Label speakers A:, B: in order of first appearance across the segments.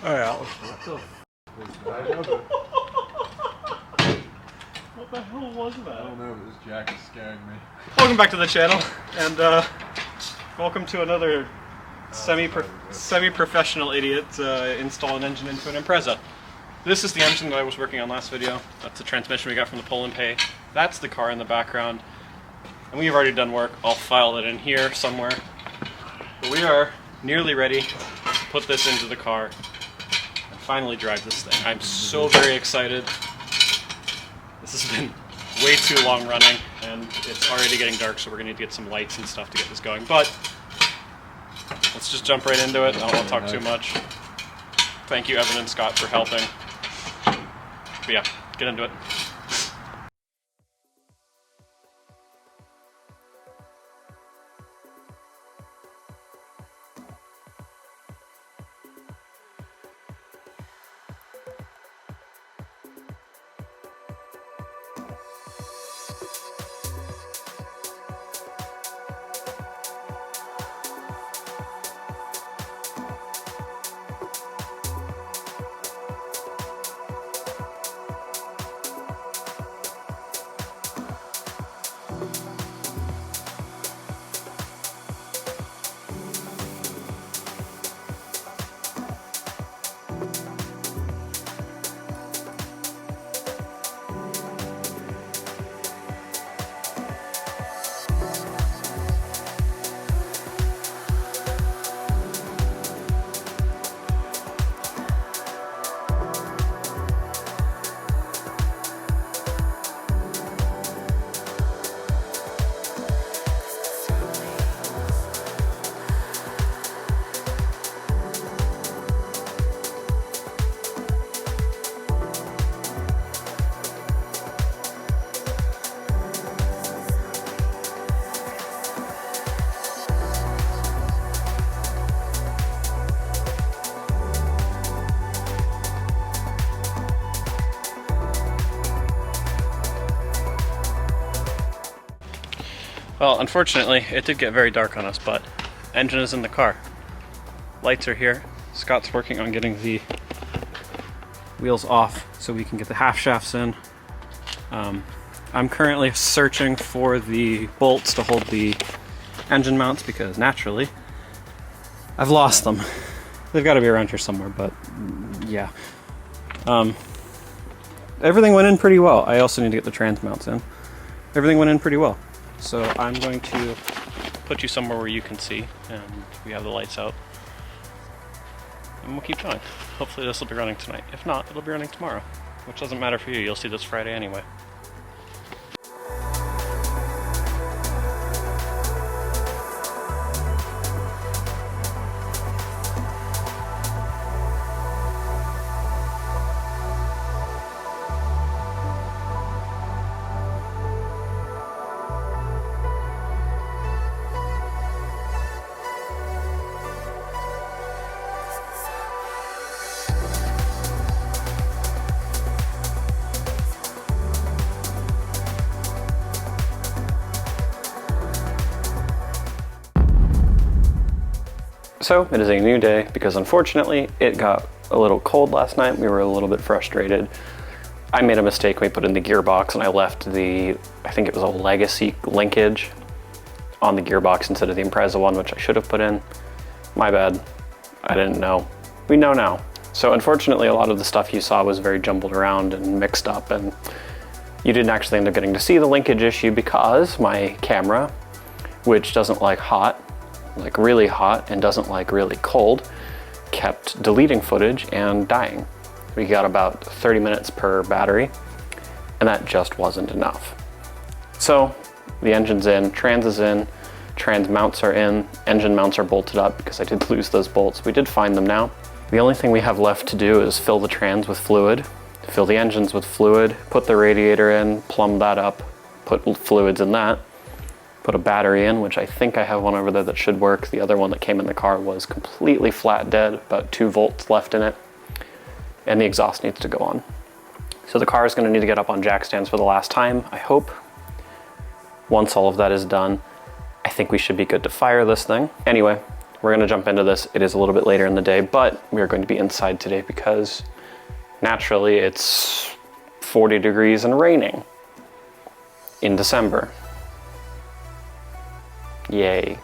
A: Oh yeah.
B: What the hell was that?
A: I don't know, but this jack is scaring me.
B: Welcome back to the channel, and welcome to another semi-professional idiot install an engine into an Impreza. This is the engine that I was working on last video. That's the transmission we got from the pull and pay. That's the car in the background. And we've already done work. I'll file it in here somewhere. But we are nearly ready to put this into the car and finally drive this thing. I'm so very excited. This has been way too long running, and it's already getting dark, so we're gonna need to get some lights and stuff to get this going. But let's just jump right into it. I don't want to talk too much. Thank you, Evan and Scott, for helping. But yeah, get into it. Well, unfortunately, it did get very dark on us, but engine is in the car. Lights are here. Scott's working on getting the wheels off so we can get the half shafts in. I'm currently searching for the bolts to hold the engine mounts because naturally I've lost them. They've got to be around here somewhere, but yeah. Everything went in pretty well. I also need to get the trans mounts in. Everything went in pretty well. So I'm going to put you somewhere where you can see, and we have the lights out. And we'll keep going. Hopefully this will be running tonight. If not, it'll be running tomorrow, which doesn't matter for you. You'll see this Friday anyway. So it is a new day because unfortunately it got a little cold last night. We were a little bit frustrated. I made a mistake. We put in the gearbox and I left the, I think it was a legacy linkage on the gearbox instead of the Impreza one, which I should have put in. My bad. I didn't know. We know now. So unfortunately a lot of the stuff you saw was very jumbled around and mixed up, and you didn't actually end up getting to see the linkage issue because my camera, which doesn't like hot, like really hot, and doesn't like really cold, kept deleting footage and dying. We got about 30 minutes per battery, and that just wasn't enough. So the engine's in, trans is in, trans mounts are in, engine mounts are bolted up because I did lose those bolts. We did find them now. The only thing we have left to do is fill the trans with fluid, fill the engines with fluid, put the radiator in, plumb that up, put fluids in that, put a battery in, which I think I have one over there that should work. The other one that came in the car was completely flat dead, about 2 volts left in it, and the exhaust needs to go on. So the car is going to need to get up on jack stands for the last time, I hope. Once all of that is done, I think we should be good to fire this thing. Anyway, we're gonna jump into this. It is a little bit later in the day, but we are going to be inside today because naturally it's 40 degrees and raining in December. Yay.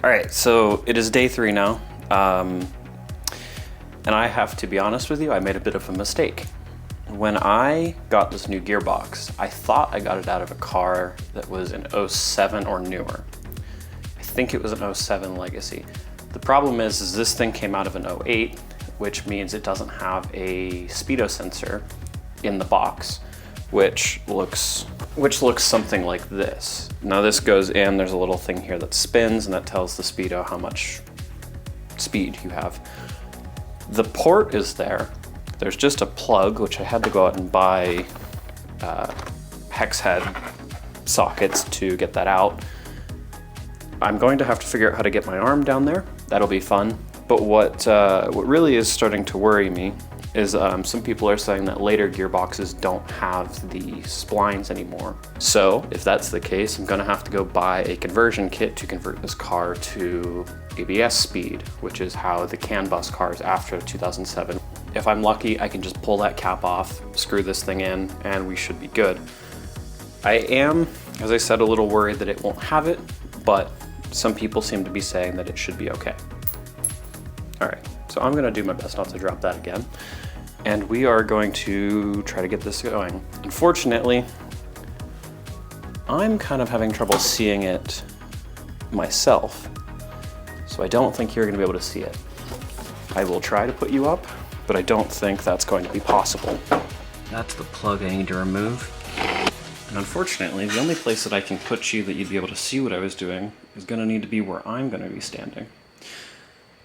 B: All right, so it is day 3 now, and I have to be honest with you, I made a bit of a mistake. When I got this new gearbox, I thought I got it out of a car that was an '07 or newer. I think it was an '07 Legacy. The problem is this thing came out of an '08, which means it doesn't have a speedo sensor in the box, which looks something like this. Now this goes in, there's a little thing here that spins and that tells the speedo how much speed you have. The port is there. There's just a plug, which I had to go out and buy hex head sockets to get that out. I'm going to have to figure out how to get my arm down there. That'll be fun. But what really is starting to worry me is some people are saying that later gearboxes don't have the splines anymore. So if that's the case, I'm gonna have to go buy a conversion kit to convert this car to ABS speed, which is how the CAN bus cars after 2007. If I'm lucky, I can just pull that cap off, screw this thing in, and we should be good. I am, as I said, a little worried that it won't have it, but some people seem to be saying that it should be okay. All right, so I'm gonna do my best not to drop that again. And we are going to try to get this going. Unfortunately, I'm kind of having trouble seeing it myself, so I don't think you're gonna be able to see it. I will try to put you up, but I don't think that's going to be possible. That's the plug I need to remove. And unfortunately, the only place that I can put you that you'd be able to see what I was doing is gonna need to be where I'm gonna be standing.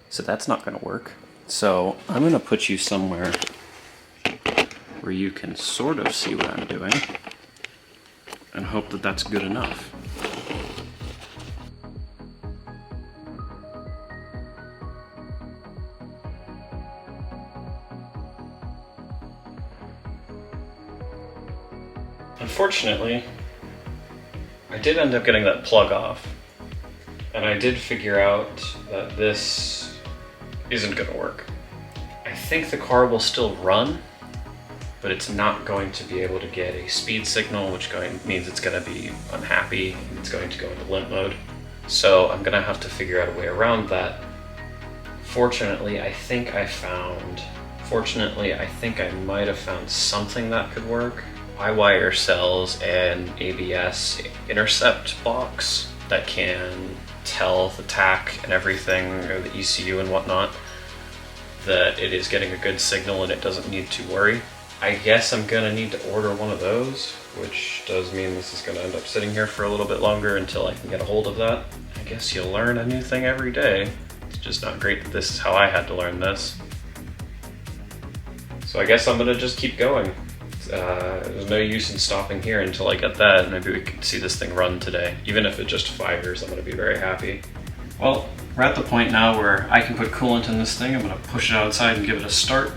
B: So that's not gonna work. So I'm gonna put you somewhere where you can sort of see what I'm doing and hope that that's good enough. Unfortunately, I did end up getting that plug off, and I did figure out that this isn't gonna work. I think the car will still run, but it's not going to be able to get a speed signal, which means it's going to be unhappy and it's going to go into limp mode. So I'm going to have to figure out a way around that. Fortunately, I think I might have found something that could work. I wire cells and ABS intercept box that can tell the TAC and everything, or the ECU and whatnot, that it is getting a good signal and it doesn't need to worry. I guess I'm gonna need to order one of those, which does mean this is gonna end up sitting here for a little bit longer until I can get a hold of that. I guess you learn a new thing every day. It's just not great that this is how I had to learn this. So I guess I'm gonna just keep going. There's no use in stopping here until I get that. Maybe we can see this thing run today. Even if it just fires, I'm gonna be very happy. Well, we're at the point now where I can put coolant in this thing. I'm gonna push it outside and give it a start.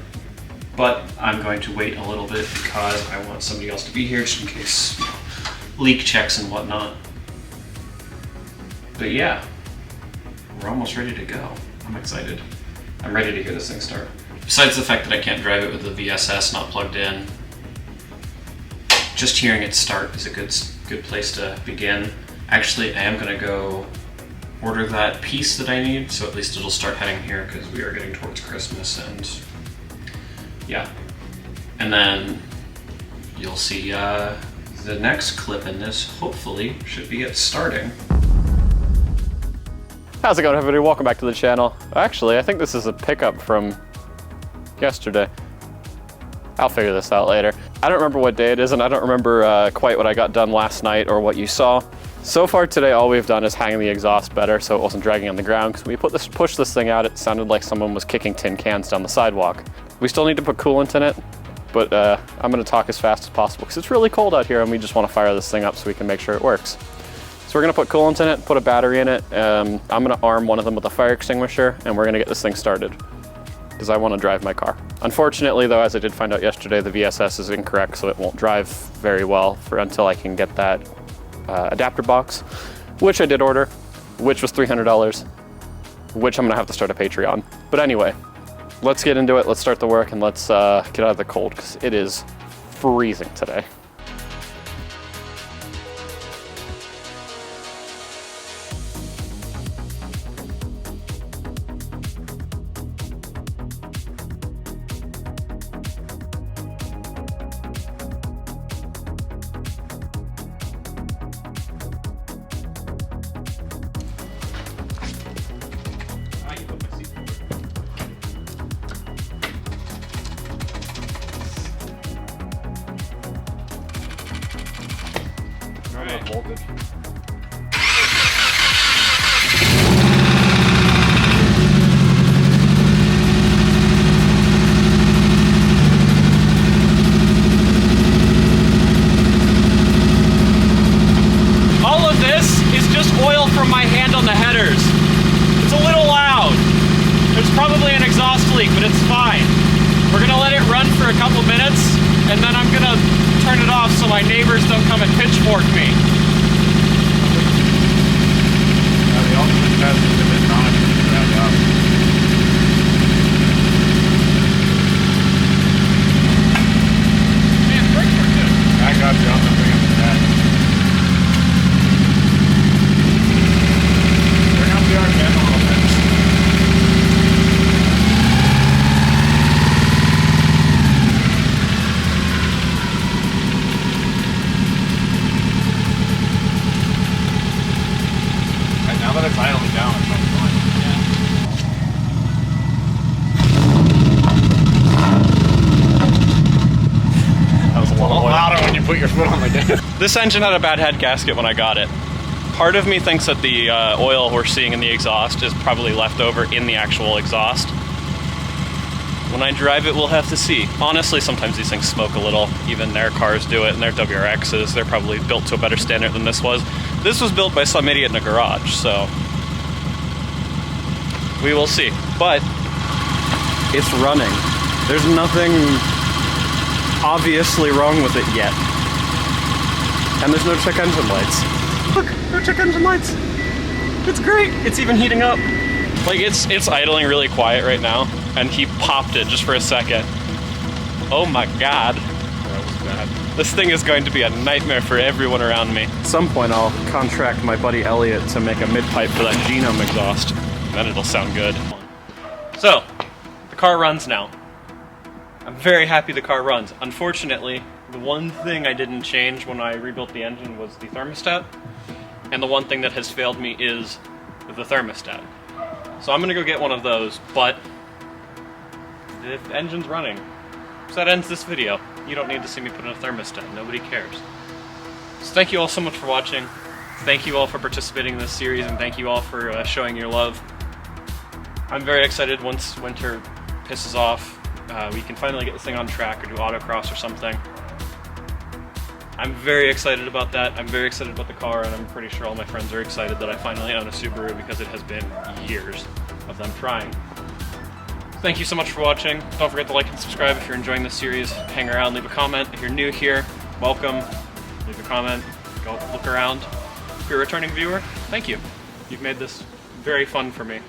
B: But I'm going to wait a little bit because I want somebody else to be here just in case, you know, leak checks and whatnot. But yeah, we're almost ready to go. I'm excited. I'm ready to hear this thing start. Besides the fact that I can't drive it with the VSS not plugged in, just hearing it start is a good place to begin. Actually, I am gonna go order that piece that I need, so at least it'll start heading here because we are getting towards Christmas, and yeah. And then you'll see the next clip in this, hopefully, should be it starting. How's it going, everybody? Welcome back to the channel. Actually, I think this is a pickup from yesterday. I'll figure this out later. I don't remember what day it is, and I don't remember quite what I got done last night or what you saw. So far today, all we've done is hang the exhaust better so it wasn't dragging on the ground, because when we pushed this thing out, it sounded like someone was kicking tin cans down the sidewalk. We still need to put coolant in it, but I'm gonna talk as fast as possible because it's really cold out here and we just wanna fire this thing up so we can make sure it works. So we're gonna put coolant in it, put a battery in it. I'm gonna arm one of them with a fire extinguisher, and we're gonna get this thing started because I wanna drive my car. Unfortunately though, as I did find out yesterday, the VSS is incorrect, so it won't drive very well until I can get that adapter box, which I did order, which was $300, which I'm gonna have to start a Patreon. But anyway, let's get into it, let's start the work, and let's get out of the cold, because it is freezing today.
A: Voltage.
B: the headers. It's a little loud. There's probably an exhaust leak, but it's fine. We're gonna let it run for a couple minutes, and then I'm gonna turn it off so my neighbors don't come and pitchfork me.
A: The ultimate test is if it's not wrapped up. Man, brakes are good. I got you on the thing on the back. Bring up the RPM a little bit. And now that it's idling down, it's not fun. That was a lot louder when you put your foot on the gas.
B: This engine had a bad head gasket when I got it. Part of me thinks that the oil we're seeing in the exhaust is probably left over in the actual exhaust. When I drive it, we'll have to see. Honestly, sometimes these things smoke a little. Even their cars do it, and their WRXs, they're probably built to a better standard than this was. This was built by some idiot in a garage, so we will see. But it's running. There's nothing obviously wrong with it yet. And there's no check engine lights. Look, no check engine lights. It's great. It's even heating up. Like it's idling really quiet right now, and he popped it just for a second. Oh my god.
A: That was bad.
B: This thing is going to be a nightmare for everyone around me. At some point I'll contract my buddy Elliot to make a mid-pipe for that Genome exhaust. Then it'll sound good. So, the car runs now. I'm very happy the car runs. Unfortunately, the one thing I didn't change when I rebuilt the engine was the thermostat. And the one thing that has failed me is the thermostat. So I'm gonna go get one of those, but the engine's running. So that ends this video. You don't need to see me put in a thermostat. Nobody cares. So thank you all so much for watching. Thank you all for participating in this series, and thank you all for showing your love. I'm very excited once winter pisses off. We can finally get this thing on track or do autocross or something. I'm very excited about that. I'm very excited about the car, and I'm pretty sure all my friends are excited that I finally own a Subaru because it has been years of them trying. Thank you so much for watching. Don't forget to like and subscribe if you're enjoying this series. Hang around, leave a comment. If you're new here, welcome. Leave a comment, go look around. If you're a returning viewer, thank you. You've made this very fun for me.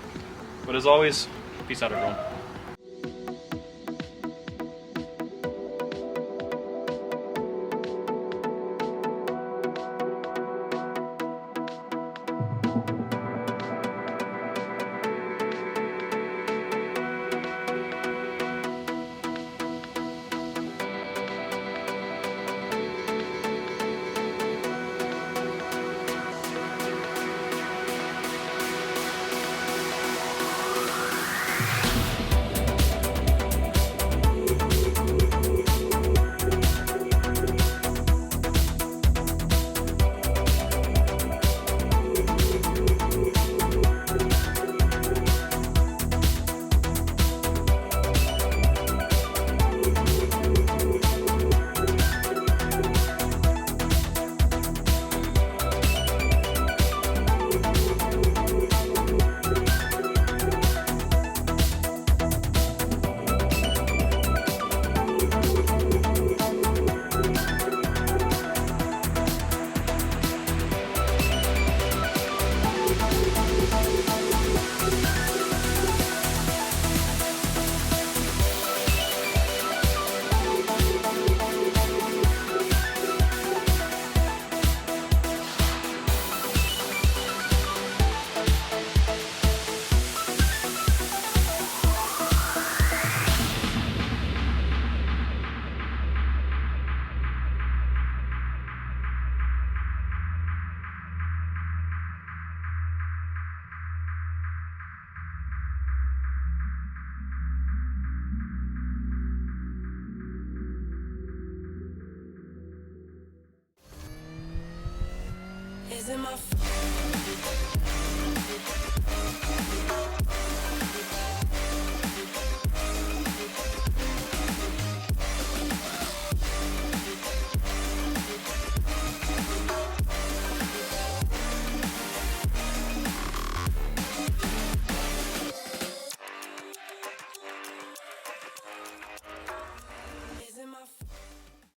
B: But as always, peace out everyone.
C: Is it my